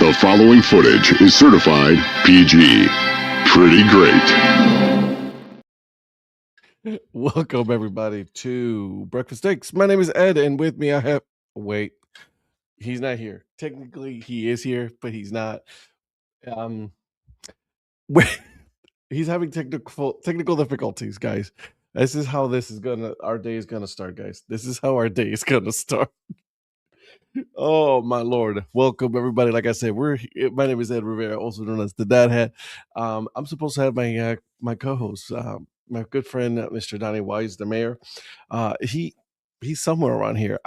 The following footage is certified PG. Pretty great. Welcome, everybody, to Breakfast Steaks. My name is Ed, and with me I have... Wait, he's not here. Technically, he is here, but he's not. Um, he's having technical difficulties, guys. This is how our day is gonna start, guys. This is how our day is gonna start. Oh my lord! Welcome everybody. Like I said, my name is Ed Rivera, also known as the Dad Hat. I'm supposed to have my co-host, my good friend, Mr. Donnie Wise, the mayor. He's somewhere around here.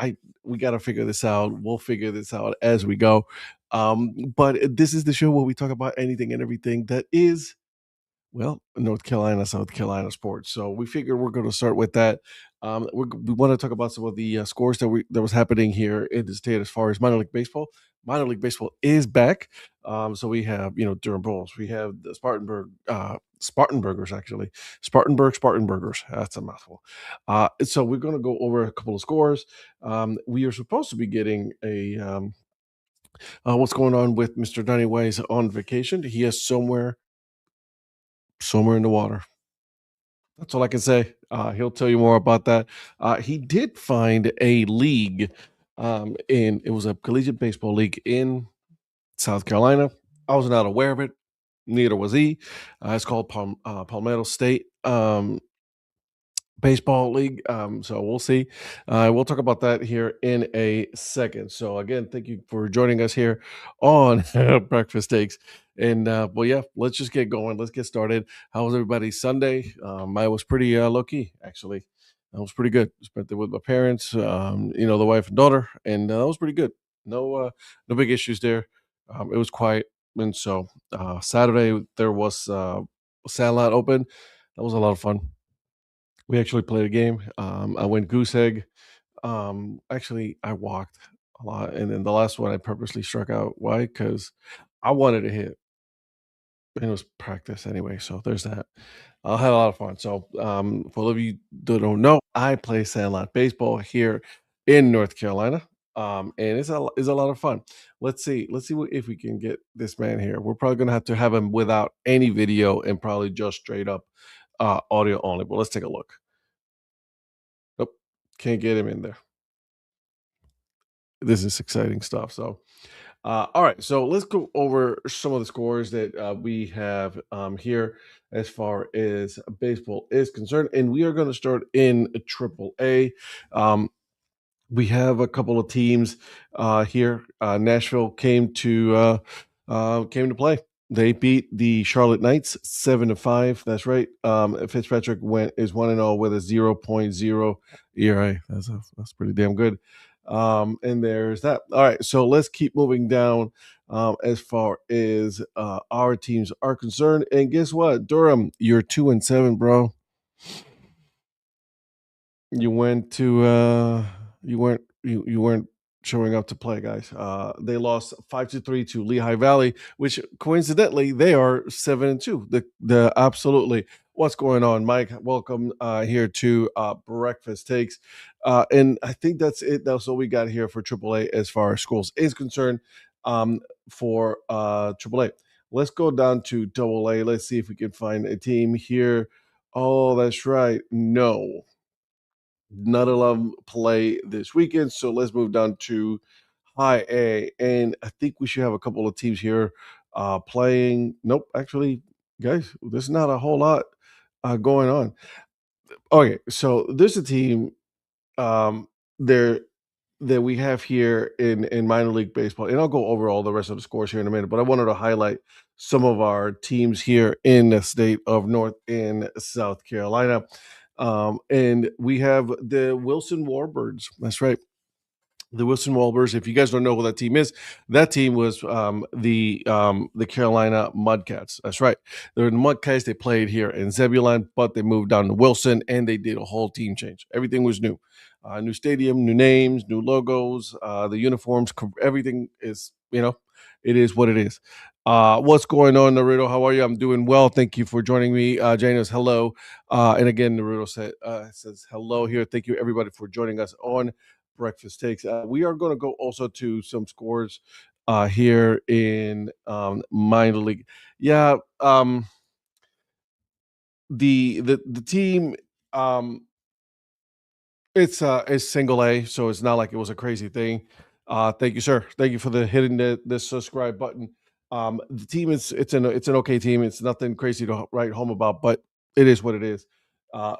We got to figure this out. We'll figure this out as we go. But this is the show where we talk about anything and everything that is, well, North Carolina, South Carolina sports. So we figure we're going to start with that. We want to talk about some of the scores that was happening here in the state as far as minor league baseball. Minor league baseball is back. So we have Durham Bulls. We have the Spartanburgers actually. Spartanburgers. That's a mouthful. So we're going to go over a couple of scores. We are supposed to be getting a what's going on with Mr. Donnie Wise on vacation. He is somewhere in the water. That's all I can say. He'll tell you more about that. He did find a league, and it was a collegiate baseball league in South Carolina. I was not aware of it. Neither was he. It's called Palmetto State Baseball League. So we'll see. We'll talk about that here in a second. So again, thank you for joining us here on Breakfast Takes. And well, yeah, let's just get going. Let's get started. How was everybody's Sunday? I was pretty low key actually. That was pretty good. Spent it with my parents, the wife and daughter, and that was pretty good. No big issues there. It was quiet, and so Saturday there was Sandlot Open. That was a lot of fun. We actually played a game. I went goose egg. Actually, I walked a lot, and then the last one I purposely struck out. Why? Because I wanted to hit, and it was practice anyway. So there's that. I had a lot of fun. So for those of you that don't know, I play sandlot baseball here in North Carolina, and it's a lot of fun. Let's see if we can get this man here. We're probably gonna have to have him without any video and probably just straight up audio only. But let's take a look. Nope, can't get him in there. This is exciting stuff. So, all right, so let's go over some of the scores that we have here as far as baseball is concerned, and we are going to start in Triple A. We have a couple of teams here. Nashville came to play. They beat the Charlotte Knights 7-5. That's right. Fitzpatrick is 1-0 with a 0.0 ERA. That's pretty damn good. And there's that. All right, so let's keep moving down as far as our teams are concerned. And guess what, Durham, you're 2-7, bro. You went to you weren't showing up to play, guys. They lost 5-3 to Lehigh Valley, which coincidentally they are 7-2. The absolutely what's going on, Mike? Welcome here to Breakfast Takes, and I think that's it. That's all we got here for AAA as far as schools is concerned. For AAA, let's go down to AA. Let's see if we can find a team here. Oh, that's right. No, not a lot of play this weekend. So let's move down to High A. And I think we should have a couple of teams here playing. Nope, actually, guys, there's not a whole lot going on. Okay, so there's a team there that we have here in minor league baseball, and I'll go over all the rest of the scores here in a minute. But I wanted to highlight some of our teams here in the state of North and South Carolina. And we have the Wilson Warbirds. That's right. The Wilson Warbirds. If you guys don't know who that team is, that team was the Carolina Mudcats. That's right. They're the Mudcats. They played here in Zebulon, but they moved down to Wilson, and they did a whole team change. Everything was new. New stadium, new names, new logos, the uniforms, everything is, it is what it is. What's going on, Naruto? How are you? I'm doing well. Thank you for joining me. Jane hello. And again, Naruto says hello here. Thank you, everybody, for joining us on Breakfast Takes. We are going to go also to some scores here in minor league. Yeah, the team, um, it's single A, so it's not like it was a crazy thing. Thank you, sir. Thank you for the hitting the subscribe button. The team is it's an okay team. It's nothing crazy to write home about, but it is what it is.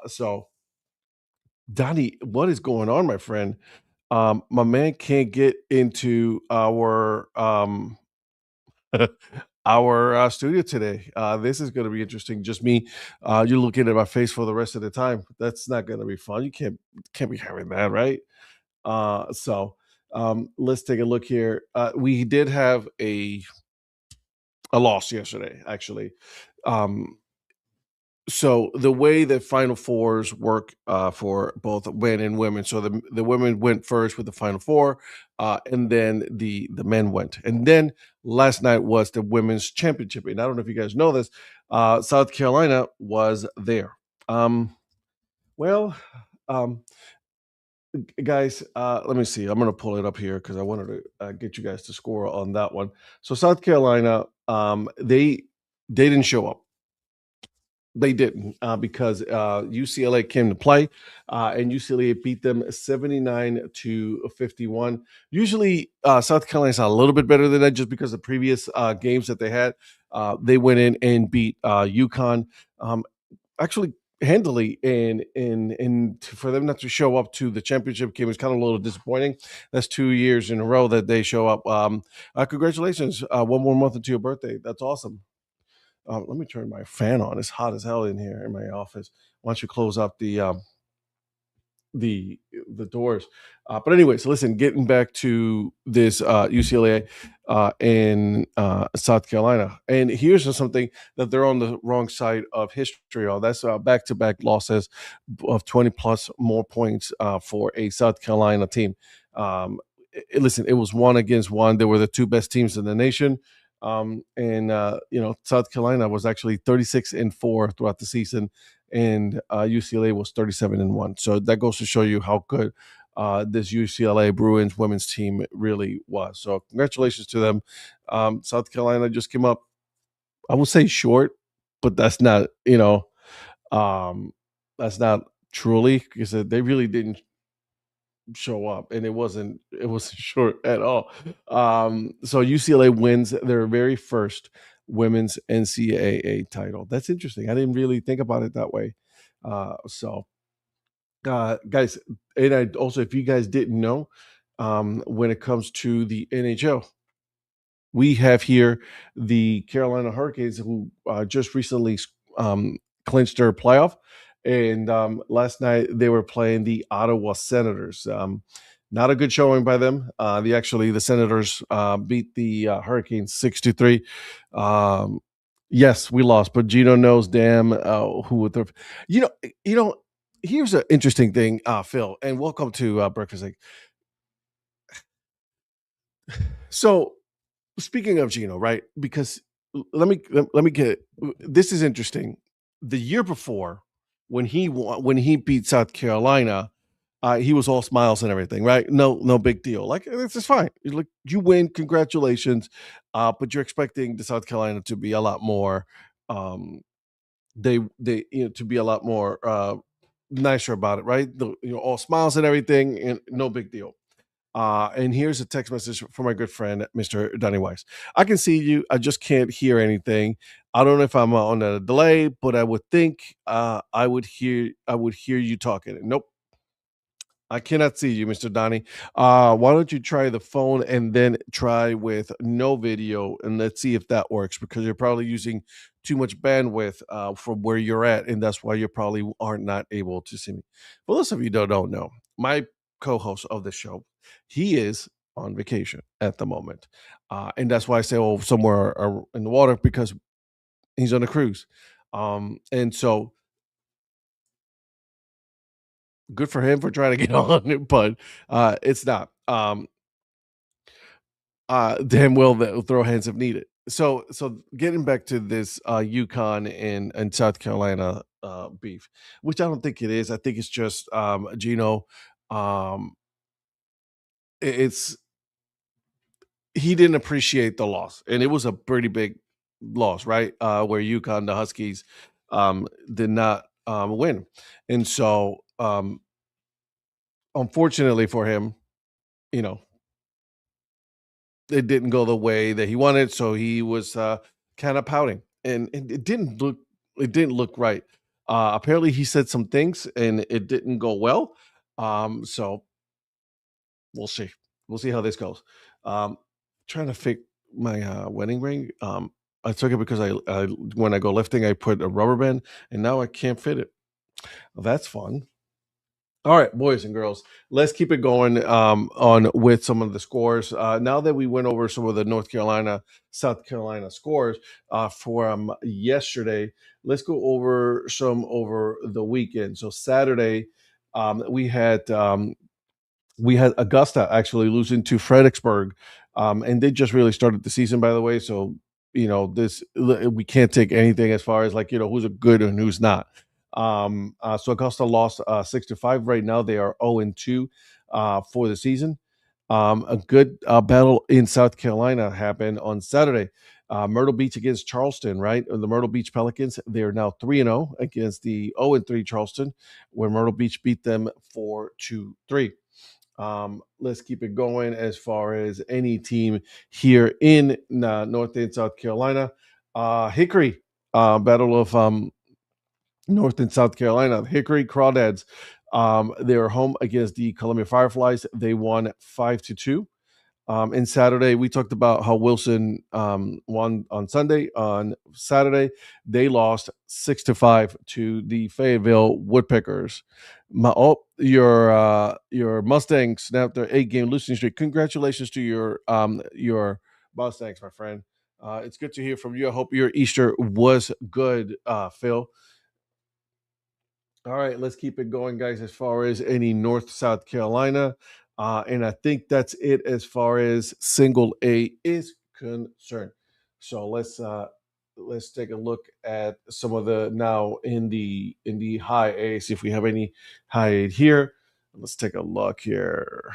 So Donnie, what is going on, my friend? My man can't get into our our studio today. This is going to be interesting. Just me, you looking at my face for the rest of the time. That's not going to be fun. You can't be having that, right? So let's take a look here. We did have a loss yesterday, actually. Um, so the way that Final Fours work for both men and women, so the women went first with the Final Four, and then the men went, and then last night was the women's championship. And I don't know if you guys know this, South Carolina was there. Um, well, um, guys, let me see. I'm going to pull it up here because I wanted to get you guys to score on that one. So South Carolina, they didn't show up. They didn't because UCLA came to play, and UCLA beat them 79-51. Usually, South Carolina's a little bit better than that just because the previous games that they had. They went in and beat UConn um, actually handily, and for them not to show up to the championship game is kind of a little disappointing. That's 2 years in a row that they show up. Congratulations, one more month into your birthday. That's awesome. Let me turn my fan on. It's hot as hell in here in my office. Why don't you close up the the doors? But anyways, listen. Getting back to this UCLA in South Carolina, and here's just something that they're on the wrong side of history on. That's back to back losses of 20 plus more points for a South Carolina team. Listen, it was one against one. They were the two best teams in the nation. And South Carolina was actually 36-4 throughout the season, and UCLA was 37-1. So that goes to show you how good this UCLA Bruins women's team really was. So congratulations to them. South Carolina just came up, I would say short, but um, that's not truly because they really didn't show up, and it wasn't short at all. So UCLA wins their very first women's NCAA title. That's interesting. I didn't really think about it that way. Guys, and I also, if you guys didn't know, when it comes to the NHL, we have here the Carolina Hurricanes, who just recently um, clinched their playoff. And last night they were playing the Ottawa Senators. Not a good showing by them. The Senators beat the Hurricanes 6-3. Um, yes, we lost, but Gino knows damn who would throw. You know, you know. Here's an interesting thing, Phil, and welcome to Breakfast Egg. So speaking of Gino, right? Because let me get this is interesting. The year before, when he beat South Carolina, he was all smiles and everything, right? No big deal. Like this is fine. Like you win, congratulations. But you're expecting the South Carolina to be a lot more. Um, they to be a lot more nicer about it, right? All smiles and everything, and no big deal. And here's a text message from my good friend, Mr. Donnie Weiss. I can see you. I just can't hear anything. I don't know if I'm on a delay, but I would think I would hear you talking. Nope. I cannot see you, Mr. Donnie. Why don't you try the phone and then try with no video and let's see if that works because you're probably using too much bandwidth from where you're at, and that's why you probably are not able to see me. For those of you that don't know, my co-host of the show, he is on vacation at the moment, and that's why I say, "Oh, somewhere in the water," because he's on a cruise. And so good for him for trying to get on it, but it's not. Damn well they'll throw hands if needed. So getting back to this Yukon and South Carolina beef, which I don't think it is. I think it's just Gino. Um, it's he didn't appreciate the loss, and it was a pretty big loss, right? Where UConn, the Huskies, did not win, and so unfortunately for him, you know, it didn't go the way that he wanted, so he was kind of pouting, and it didn't look right. Apparently, he said some things, and it didn't go well. So we'll see. We'll see how this goes. Um, trying to fit my wedding ring. I took it because I when I go lifting, I put a rubber band, and now I can't fit it. Well, that's fun. All right, boys and girls, let's keep it going on with some of the scores. Now that we went over some of the North Carolina, South Carolina scores from yesterday, let's go over some over the weekend. So Saturday, we had Augusta actually losing to Fredericksburg, and they just really started the season, by the way. So this we can't take anything as far as like who's a good and who's not. So Augusta lost 6-5. Right now they are 0-2 for the season. A good battle in South Carolina happened on Saturday. Myrtle Beach against Charleston, right? The Myrtle Beach Pelicans, they are now 3-0 against the 0-3 Charleston, where Myrtle Beach beat them 4-3. Let's keep it going as far as any team here in North and South Carolina. Hickory, Battle of North and South Carolina. Hickory Crawdads. They are home against the Columbia Fireflies. They won 5-2. And Saturday, we talked about how Wilson won on Sunday. On Saturday, they lost 6-5 to the Fayetteville Woodpeckers. Your Mustangs snapped their 8-game losing streak. Congratulations to your Mustangs, my friend. It's good to hear from you. I hope your Easter was good, Phil. All right, let's keep it going, guys, as far as any North South Carolina. And I think that's it as far as single A is concerned. So let's take a look at some of the now in the high A, see if we have any high A here. Let's take a look here.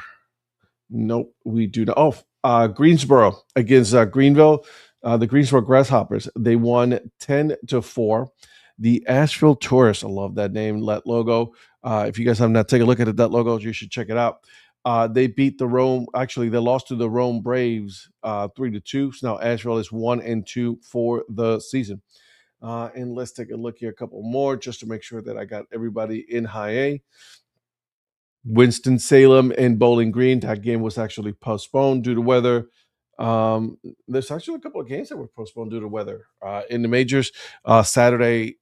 Nope, we do not. Oh, Greensboro against Greenville. The Greensboro Grasshoppers. They won 10-4. The Asheville Tourists. I love that name, that logo. If you guys have not taken a look at that logo, you should check it out. They beat the Rome. Actually, they lost to the Rome Braves 3-2. So now Asheville is 1-2 for the season. And let's take a look here, a couple more, just to make sure that I got everybody in high A. Winston-Salem and Bowling Green. That game was actually postponed due to weather. There's actually a couple of games that were postponed due to weather in the majors. Saturday,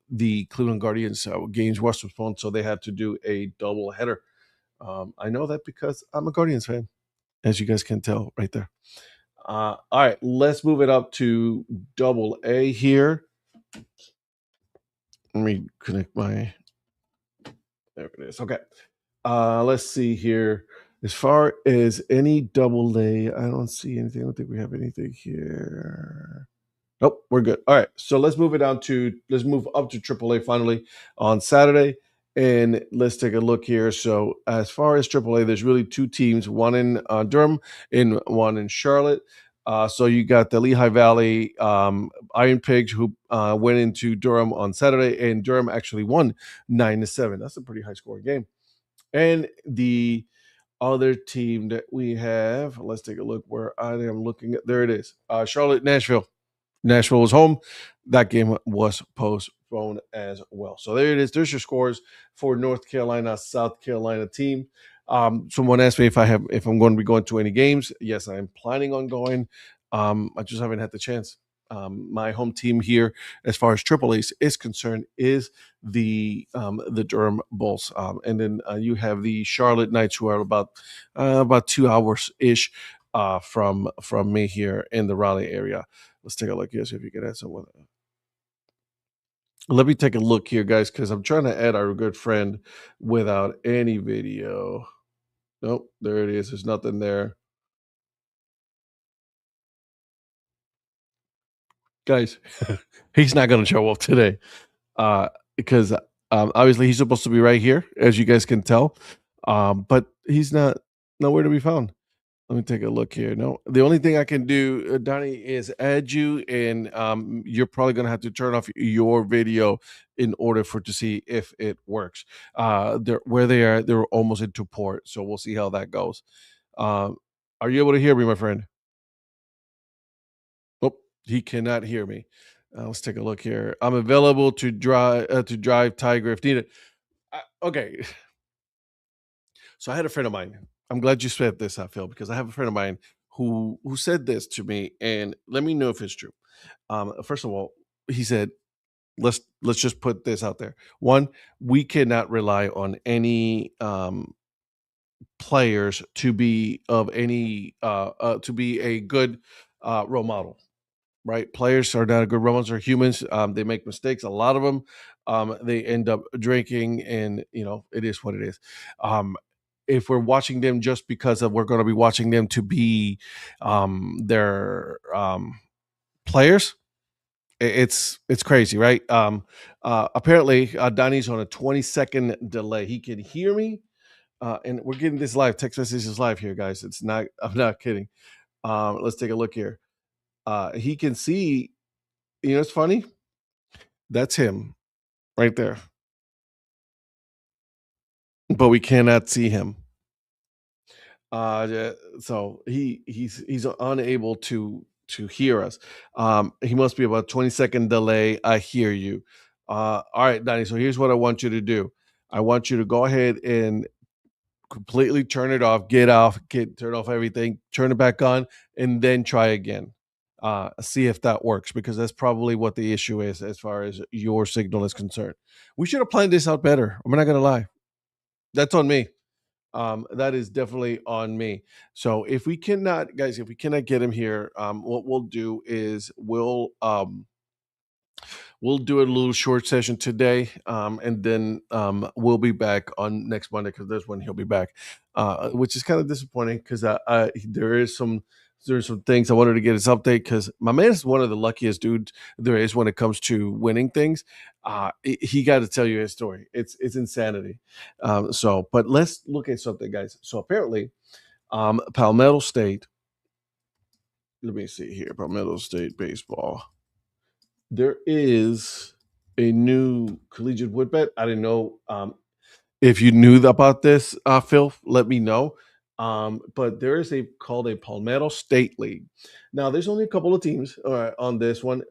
the Cleveland Guardians games were postponed, so they had to do a double header. I know that because I'm a Guardians fan, as you guys can tell right there. All right, let's move it up to double A here. Let me connect my. There it is. Okay. Let's see here. As far as any double A, I don't see anything. I don't think we have anything here. Nope, we're good. All right, so let's move up to AAA finally on Saturday, and let's take a look here. So as far as AAA, there's really two teams, one in Durham and one in Charlotte. So you got the Lehigh Valley Iron Pigs who went into Durham on Saturday, and Durham actually won 9-7. That's a pretty high scoring game. And the other team that we have, let's take a look where I am looking at. There it is. Charlotte, Nashville. Nashville was home. That game was postponed as well. So there it is. There's your scores for North Carolina, South Carolina team. Someone asked me if I'm going to be going to any games. Yes, I'm planning on going. I just haven't had the chance. My home team here, as far as Triple A's is concerned, is the Durham Bulls, and then you have the Charlotte Knights, who are about 2 hours ish from me here in the Raleigh area. Let's take a look here, see if you can add someone. Let me take a look here, guys, because I'm trying to add our good friend without any video. Nope, there it is. There's nothing there. Guys, he's not going to show up today because obviously he's supposed to be right here, as you guys can tell. But he's not nowhere to be found. Let me take a look here. No, the only thing I can do, Donnie, is add you, and you're probably gonna have to turn off your video in order for to see if it works. They're where they are. They're almost into port, so we'll see how that goes. Um, are you able to hear me, my friend? Oh, he cannot hear me. Let's take a look here. I'm available to drive Tiger if needed. Okay, so I had a friend of mine. I'm glad you said this, I feel, because I have a friend of mine who said this to me, and let me know if it's true. First of all, he said, let's just put this out there. One, we cannot rely on any players to be of any to be a good role model, right? Players are not good role models. Are humans. They make mistakes. A lot of them. They end up drinking, and it is what it is. If we're watching them just because of we're going to be watching them to be their players, it's crazy, right? Apparently, Donnie's on a 20-second delay. He can hear me, and we're getting this live. Text message is live here, guys. It's not. I'm not kidding. Let's take a look here. He can see. It's funny. That's him right there, but we cannot see him. So he's unable to hear us. He must be about 20-second delay. I hear you. All right, Donnie. So here's what I want you to do. I want you to go ahead and completely turn it off, turn off everything, turn it back on, and then try again. See if that works, because that's probably what the issue is as far as your signal is concerned. We should have planned this out better. I'm not gonna lie. That's on me. That is definitely on me. So if we cannot, guys, if we cannot get him here, what we'll do is we'll do a little short session today, and then we'll be back on next Monday, because there's when he'll be back, which is kind of disappointing, because there's some things I wanted to get his update, because my man is one of the luckiest dudes there is when it comes to winning things. He got to tell you his story. It's insanity. But let's look at something, guys. So apparently, Palmetto State. Let me see here. Palmetto State baseball. There is a new collegiate wood bet. I didn't know if you knew about this, Phil. Let me know. But there is a called a Palmetto State League. Now, there's only a couple of teams on this one.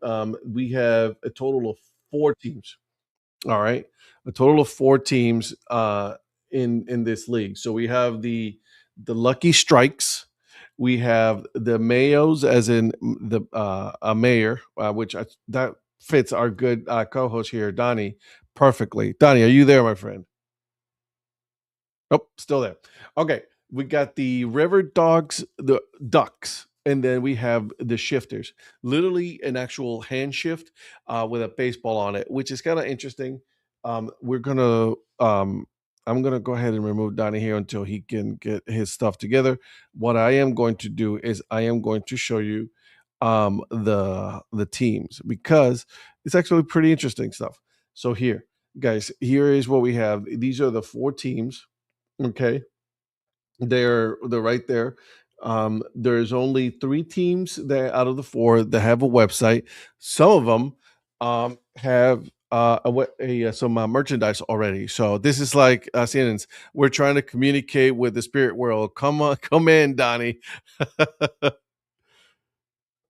We have a total of 4 teams. All right, a total of 4 teams in this league. So we have the Lucky Strikes. We have the Mayos, as in the a mayor, which that fits our good co-host here, Donnie, perfectly. Donnie, are you there, my friend? Oh, still there. Okay. We got the river dogs, the ducks, and then we have the shifters. Literally an actual hand shift with a baseball on it, which is kind of interesting. We're gonna I'm gonna go ahead and remove Donnie here until he can get his stuff together. What I am going to do is I am going to show you the teams, because it's actually pretty interesting stuff. So here, guys, here is what we have. These are the 4 teams. Okay, they're right there. There's only 3 teams that out of the 4 that have a website. Some of them have some merchandise already. So this is like CNN's. We're trying to communicate with the spirit world. Come on, come in, Donnie.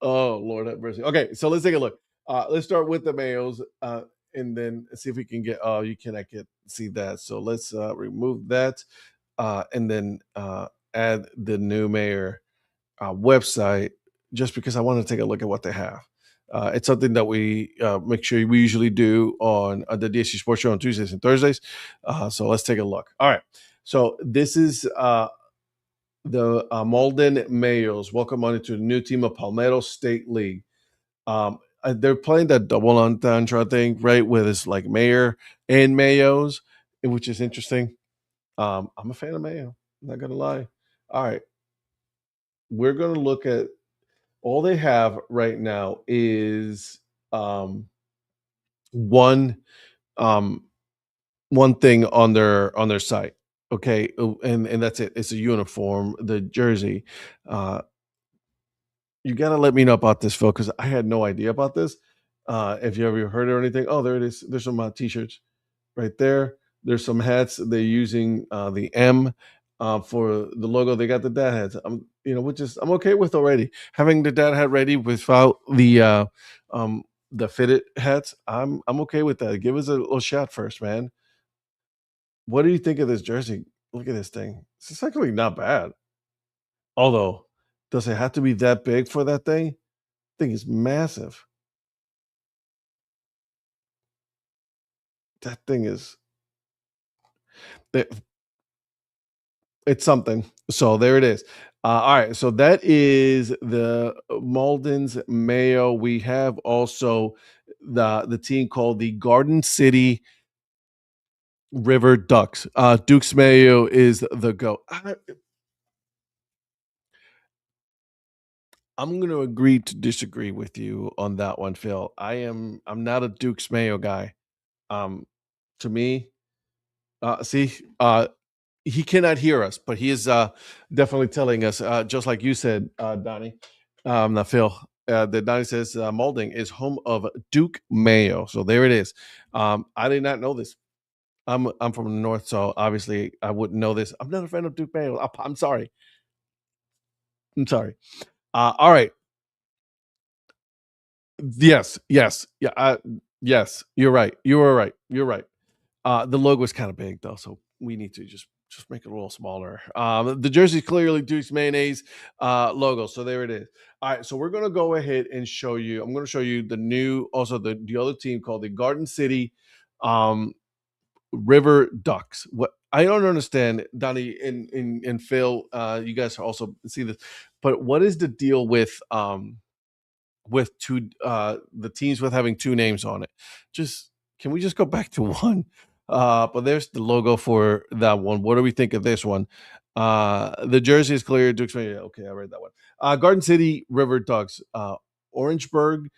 Oh, Lord have mercy. Okay, so let's take a look. Let's start with the males, and then see if we can get. Oh, you cannot get see that. So let's remove that, and then add the new mayor website, just because I want to take a look at what they have. It's something that we make sure we usually do on the DSC Sports Show on Tuesdays and Thursdays. So let's take a look. All right. So this is the Malden Mayos. Welcome on into the new team of Palmetto State League. They're playing that double entendre thing, right? With it's like mayor and Mayos, which is interesting. I'm a fan of Mayo. I'm not gonna lie. All right, we're gonna look at all they have right now is one um, one thing on their site. Okay, and that's it. It's a uniform, the jersey. Uh, you gotta let me know about this, Phil, because I had no idea about this. If you ever heard or anything, oh, there it is. There's some t-shirts right there. There's some hats. They're using the M for the logo. They got the dad hats. Which is I'm okay with already. Having the dad hat ready without um, the fitted hats. I'm okay with that. Give us a little shot first, man. What do you think of this jersey? Look at this thing. It's actually not bad. Although, does it have to be that big for that thing? Thing is massive. That thing is it, it's something. So there it is. All right, so that is the Malden's Mayo. We have also the team called the Garden City River Ducks. Duke's Mayo is the go. I'm going to agree to disagree with you on that one, Phil. I'm not a Duke's Mayo guy. Um, to me, see, he cannot hear us, but he is definitely telling us, just like you said, Donnie, not Phil. That Donnie says Maulding is home of Duke Mayo. So there it is. I did not know this. I'm from the north, so obviously I wouldn't know this. I'm not a fan of Duke Mayo. I'm sorry. I'm sorry. All right. Yes. Yes. Yeah. Yes. You're right. You were right. You're right. The logo is kind of big though, so we need to just make it a little smaller. The jersey clearly Duke's mayonnaise logo, so there it is. All right, so we're gonna go ahead and show you. I'm gonna show you the new, also the other team called the Garden City um, River Ducks. What I don't understand, Donnie and Phil, you guys also see this, but what is the deal with two the teams with having two names on it? Just can we just go back to one? But there's the logo for that one. What do we think of this one? The jersey is clear. Duke's Mania. Okay, I read that one. Garden City River Ducks. Orangeburg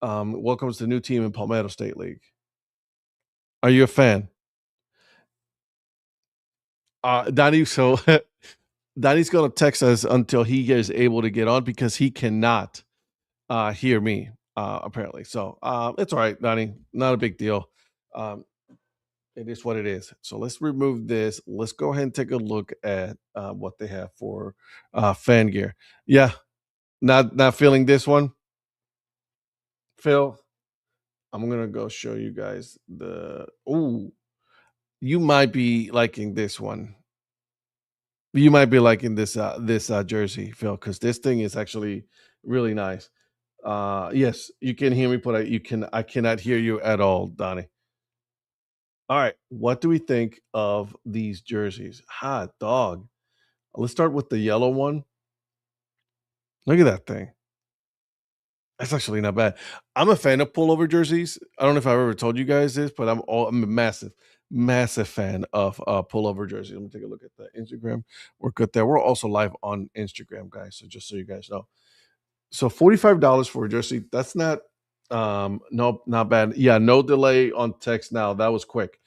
welcomes the new team in Palmetto State League. Are you a fan? Donnie, so Donnie's gonna text us until he is able to get on because he cannot hear me, apparently. So it's all right, Donnie. Not a big deal. Um, it is what it is. So let's remove this. Let's go ahead and take a look at what they have for fan gear. Yeah, not feeling this one, Phil. I'm gonna go show you guys the. Ooh, you might be liking this one. You might be liking this jersey, Phil, because this thing is actually really nice. Yes, you can hear me, but I cannot hear you at all, Donnie. All right, what do we think of these jerseys? Hot dog. Let's start with the yellow one. Look at that thing. That's actually not bad. I'm a fan of pullover jerseys. I don't know if I've ever told you guys this, but I'm a massive fan of pullover jerseys. Let me take a look at the Instagram. We're good there. We're also live on Instagram, guys. So just so you guys know. So $45 for a jersey. That's not no, not bad. Yeah, no delay on text now. That was quick.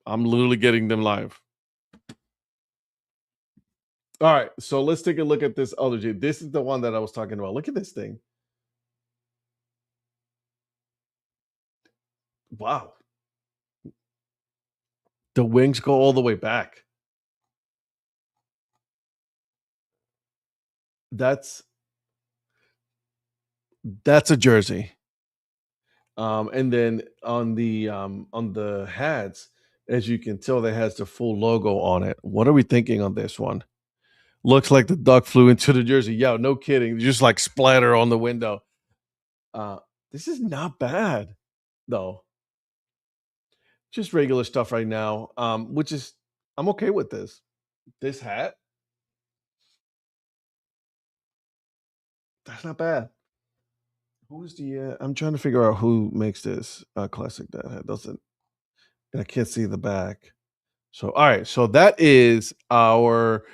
I'm literally getting them live. All right, so let's take a look at this other G. This is the one that I was talking about. Look at this thing. Wow. The wings go all the way back. That's that's a jersey. And then on the hats, as you can tell, that has the full logo on it. What are we thinking on this one? Looks like the duck flew into the jersey. Yeah, no kidding. Just like splatter on the window. Uh, this is not bad though. Just regular stuff right now. Which is I'm okay with this. This hat, that's not bad. Who's the? I'm trying to figure out who makes this classic dad hat. Doesn't and I can't see the back. So all right, so that is our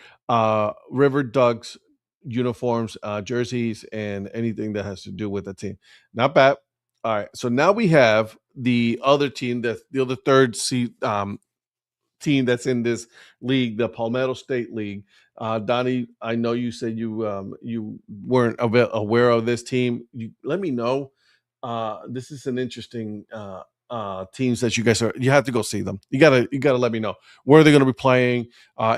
River Ducks uniforms, jerseys, and anything that has to do with the team. Not bad. All right, so now we have the other team, the other third seat team that's in this league, the Palmetto State League. Donnie, I know you said you weren't aware of this team. Let me know. This is an interesting teams that you have to go see them. You gotta let me know where they're going to be playing.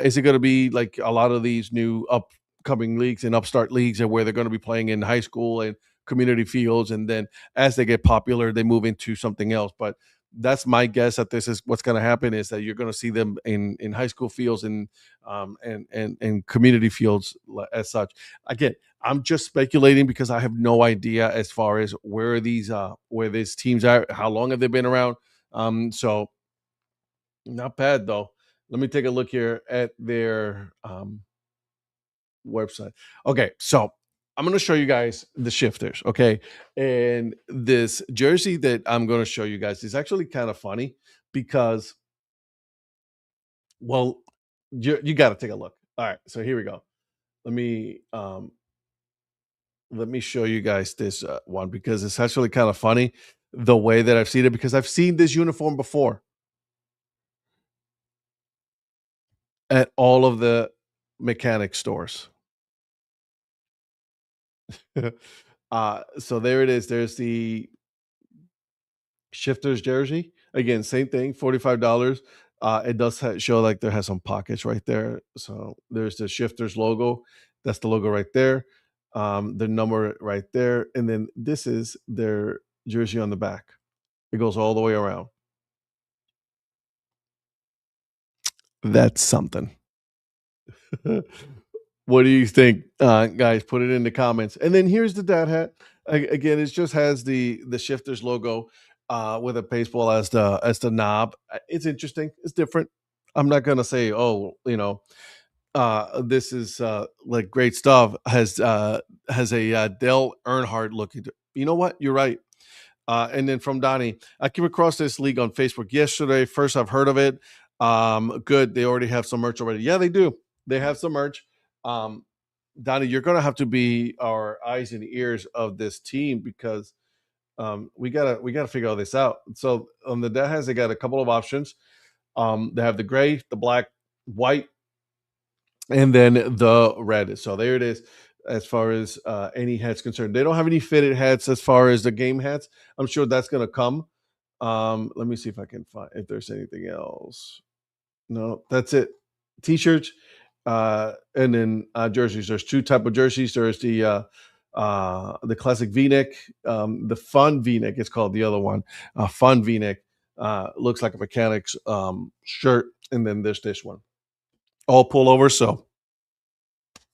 Is it going to be like a lot of these new upcoming leagues and upstart leagues, and where they're going to be playing in high school and community fields, and then as they get popular, they move into something else. But that's my guess that this is what's going to happen, is that you're going to see them in high school fields and community fields as such. Again, I'm just speculating because I have no idea as far as where these teams are, how long have they been around. So not bad though. Let me take a look here at their website. Okay, so I'm going to show you guys the shifters. Okay, and this jersey that I'm going to show you guys is actually kind of funny because, well, you got to take a look. All right, so here we go. Let me let me show you guys this one because it's actually kind of funny the way that I've seen it, because I've seen this uniform before at all of the mechanic stores. So there it is. There's the Shifters jersey. Again, same thing, $45. It does show like there has some pockets right there. So there's the Shifters logo. That's the logo right there. The number right there. And then this is their jersey on the back. It goes all the way around. That's something. What do you think, guys? Put it in the comments. And then here's the dad hat. Again, it just has the Shifters logo with a baseball as the knob. It's interesting. It's different. I'm not gonna say, oh, this is like great stuff. Has a Dale Earnhardt looking. You know what? You're right. And then from Donnie, I came across this league on Facebook yesterday. First, I've heard of it. Good. They already have some merch already. Yeah, they do. They have some merch. Um, Donnie, you're going to have to be our eyes and ears of this team because we gotta figure all this out. So on the dead has they got a couple of options. They have the gray, the black, white, and then the red. So there it is. As far as any hats concerned, they don't have any fitted hats as far as the game hats. I'm sure that's going to come. Let me see if I can find if there's anything else. No, that's it. T-shirts, and then jerseys. There's two type of jerseys. There's the classic V-neck, the fun V-neck. It's called the other one. Fun V-neck. Looks like a mechanic's shirt, and then there's this one, all pull over. So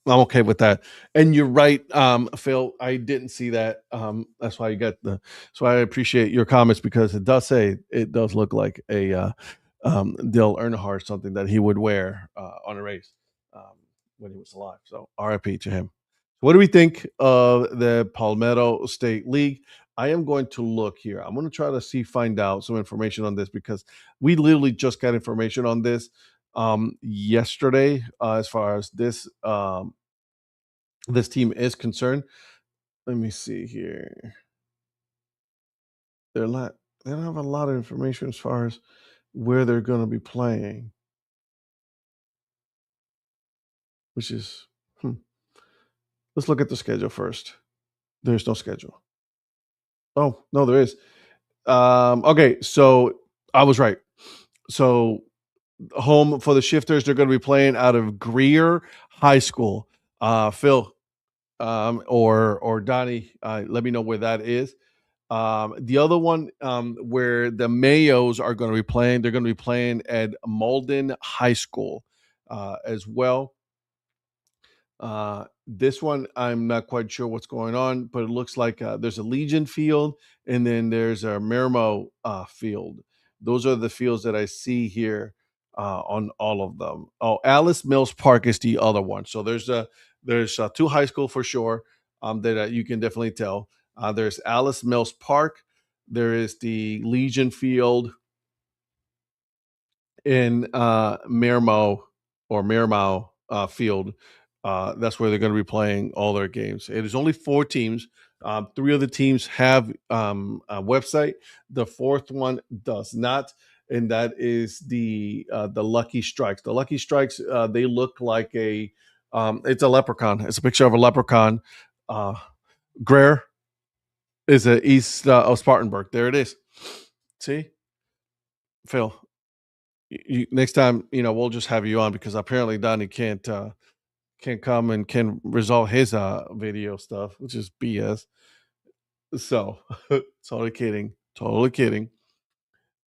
I'm okay with that. And you're right, Phil. I didn't see that. That's why you got the. So I appreciate your comments because it does say it does look like a Dale Earnhardt, something that he would wear on a race when he was alive. So RIP to him. What do we think of the Palmetto State League? I am going to look here. I'm going to try to find out some information on this because we literally just got information on this yesterday as far as this team is concerned. Let me see here. They're not. They don't have a lot of information as far as where they're going to be playing, which is. Let's look at the schedule first. There's no schedule. Oh no, there is. Okay, so I was right. So home for the Shifters, they're going to be playing out of Greer High School. Phil, or Donnie, let me know where that is. The other one where the Mayos are going to be playing, they're going to be playing at Malden High School as well. This one, I'm not quite sure what's going on, but it looks like there's a Legion field and then there's a Mermo field. Those are the fields that I see here on all of them. Oh, Alice Mills Park is the other one. So there's two high school for sure that you can definitely tell. There's Alice Mills Park. There is the Legion Field in Mermo or Mermau Field. That's where they're going to be playing all their games. It is only four teams. Three of the teams have a website. The fourth one does not. and that is the Lucky Strikes. The Lucky Strikes, they look like it's a leprechaun. It's a picture of a leprechaun. Uh, Greer is a east of Spartanburg. There it is. See, Phil. Next time, we'll just have you on because apparently Donnie can't come and can resolve his video stuff, which is BS. So totally kidding. Totally kidding.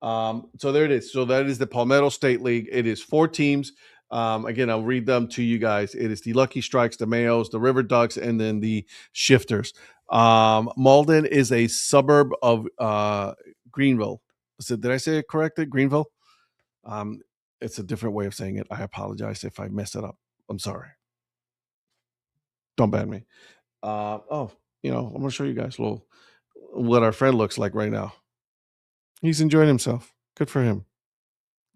So there it is. So that is the Palmetto State League. It is 4 teams. Again, I'll read them to you guys. It is the Lucky Strikes, the Mayos, the River Ducks, and then the Shifters. Malden is a suburb of Greenville. So did I say it correctly? Greenville? Um, it's a different way of saying it. I apologize if I messed it up. I'm sorry. Don't ban me. Oh, I'm gonna show you guys a little what our friend looks like right now. He's enjoying himself. Good for him.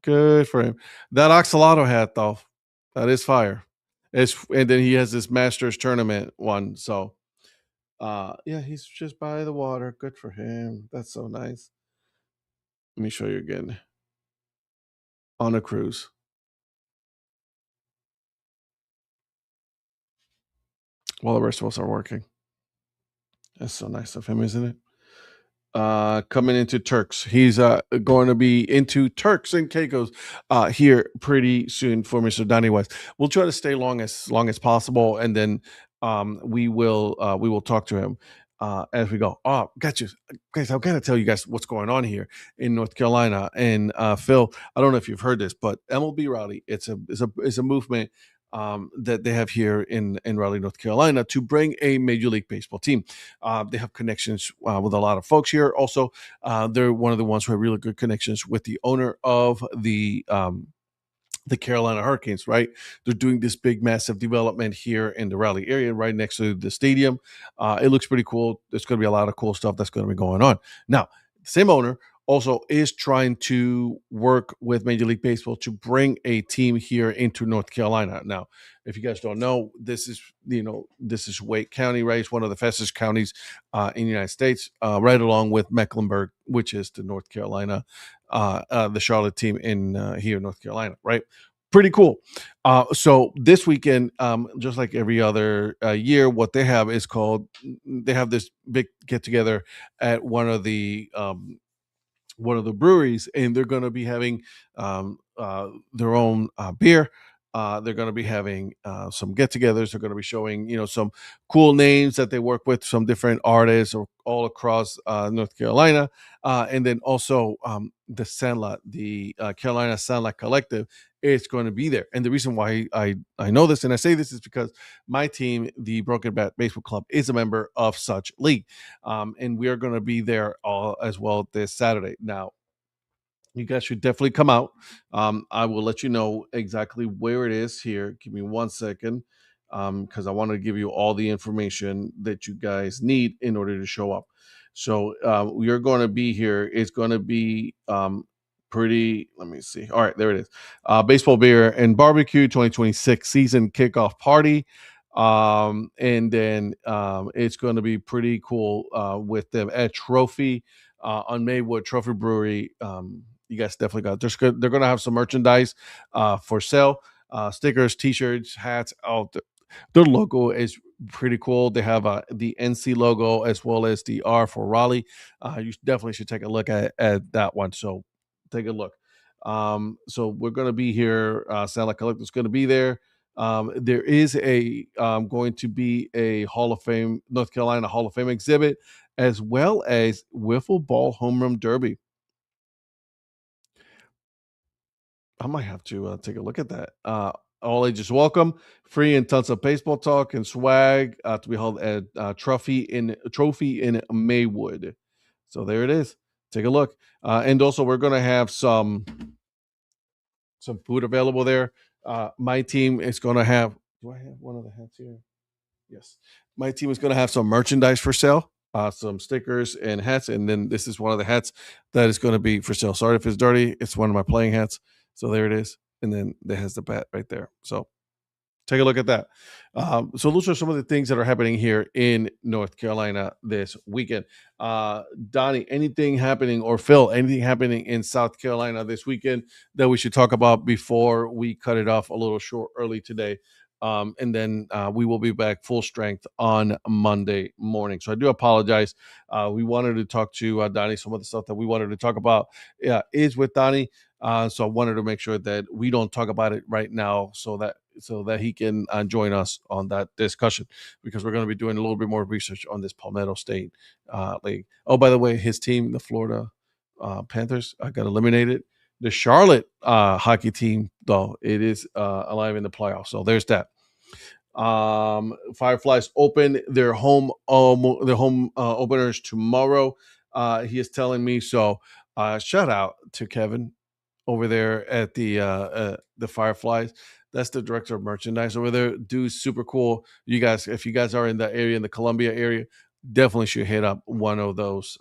Good for him. That Oxalado hat though, that is fire. And then he has this Masters tournament one. So yeah, he's just by the water. Good for him. That's so nice. Let me show you again. On a cruise. While the rest of us are working. That's so nice of him, isn't it? Coming into Turks. He's going to be into Turks and Caicos here pretty soon for Mr. Donnie West. We'll try to stay long as possible, and then we will talk to him as we go. Oh, got you guys. I've got to tell you guys what's going on here in North Carolina. And Phil, I don't know if you've heard this, but MLB Raleigh, it's a movement that they have here in Raleigh, North Carolina, to bring a Major League Baseball team. They have connections with a lot of folks here. Also, they're one of the ones who have really good connections with the owner of the Carolina Hurricanes, right? They're doing this big, massive development here in the Raleigh area, right next to the stadium. It looks pretty cool. There's going to be a lot of cool stuff that's going to be going on. Now, the same owner also is trying to work with Major League Baseball to bring a team here into North Carolina. Now, if you guys don't know, this is Wake County, right? It's one of the fastest counties in the United States, right along with Mecklenburg, which is the North Carolina, the Charlotte team in here in North Carolina, right? Pretty cool. So this weekend, just like every other year, what they have this big get together at one of the breweries, and they're going to be having their own beer. They're going to be having some get-togethers. They're going to be showing, some cool names that they work with, some different artists or all across North Carolina, and then also the Sandlot, the Carolina Sandlot Collective, is going to be there. And the reason why I know this and I say this is because my team, the Broken Bat Baseball Club, is a member of such league. And we are going to be there all as well this Saturday. Now, you guys should definitely come out. I will let you know exactly where it is here. Give me 1 second, because I want to give you all the information that you guys need in order to show up. So we are going to be here. It's going to be pretty. Let me see. All right, there it is. Baseball Beer and Barbecue 2026 season kickoff party. And then it's going to be pretty cool with them at Trophy on Maywood Trophy Brewery. You guys definitely got. They're going to have some merchandise for sale, stickers, T-shirts, hats. Oh, their logo is pretty cool. They have the NC logo as well as the R for Raleigh. You definitely should take a look at that one. So take a look. So we're going to be here. Sandlot Collective is going to be there. There is going to be a Hall of Fame, North Carolina Hall of Fame exhibit, as well as Wiffle Ball Home Run Derby. I might have to take a look at that. All ages welcome, free and tons of baseball talk and swag to be held at Trophy in Maywood. So there it is. Take a look, and also we're going to have some food available there. My team is going to have. Do I have one of the hats here? Yes, my team is going to have some merchandise for sale, some stickers and hats, and then this is one of the hats that is going to be for sale. Sorry if it's dirty; it's one of my playing hats. So there it is, and then it has the bat right there. So Take a look at that. So those are some of the things that are happening here in North Carolina this weekend. Donnie, anything happening, or Phil, anything happening in South Carolina this weekend that we should talk about before we cut it off a little short early today? And then we will be back full strength on Monday morning. So I do apologize. We wanted to talk to Donnie. Some of the stuff that we wanted to talk about is with Donnie. So I wanted to make sure that we don't talk about it right now, so that he can join us on that discussion, because we're going to be doing a little bit more research on this Palmetto State league. Oh, by the way, his team, the Florida Panthers, got eliminated. The Charlotte hockey team, though, it is alive in the playoffs. So there's that. Fireflies open their home openers tomorrow. He is telling me so. Shout out to Kevin over there at the Fireflies. That's the director of merchandise over there. Dude's super cool. You guys, if you guys are in the area, in the Columbia area, definitely should hit up one of those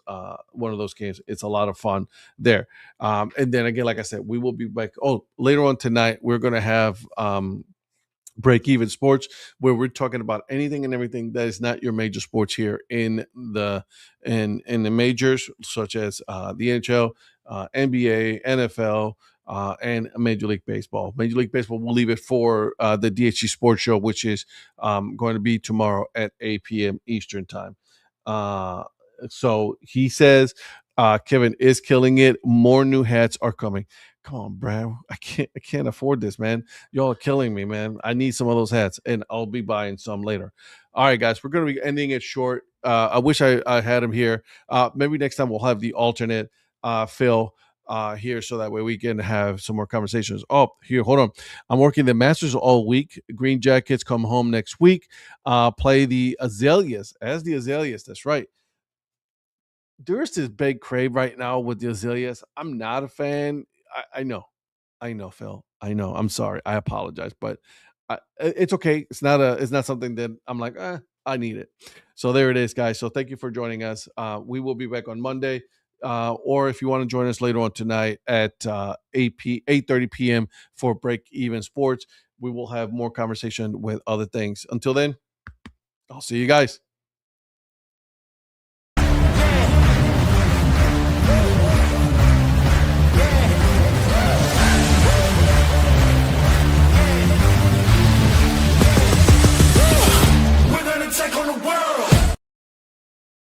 games. It's a lot of fun there. And then again, like I said, we will be back. Oh, later on tonight, we're gonna have Break Even Sports, where we're talking about anything and everything that is not your major sports here in the majors, such as the NHL, NBA, NFL, and Major League Baseball. Major League Baseball, we'll leave it for the DHC Sports Show, which is going to be tomorrow at 8 p.m. Eastern Time. Uh, so he says Kevin is killing it. More new hats are coming. Come on, Brad. I can't afford this, man. Y'all are killing me, man. I need some of those hats, and I'll be buying some later. All right, guys, we're going to be ending it short. I wish I had him here. Maybe next time we'll have the alternate Phil here, so that way we can have some more conversations. Oh, here, hold on. I'm working the Masters all week. Green Jackets come home next week. Play the Azaleas. As the Azaleas, that's right. There's this big crave right now with the Azaleas. I'm not a fan. I know. I know, Phil. I know. I'm sorry. I apologize, but it's okay. It's not something that I'm like, I need it. So there it is, guys. So thank you for joining us. We will be back on Monday. Or if you want to join us later on tonight at 8:30 p.m. for Break Even Sports, we will have more conversation with other things. Until then, I'll see you guys.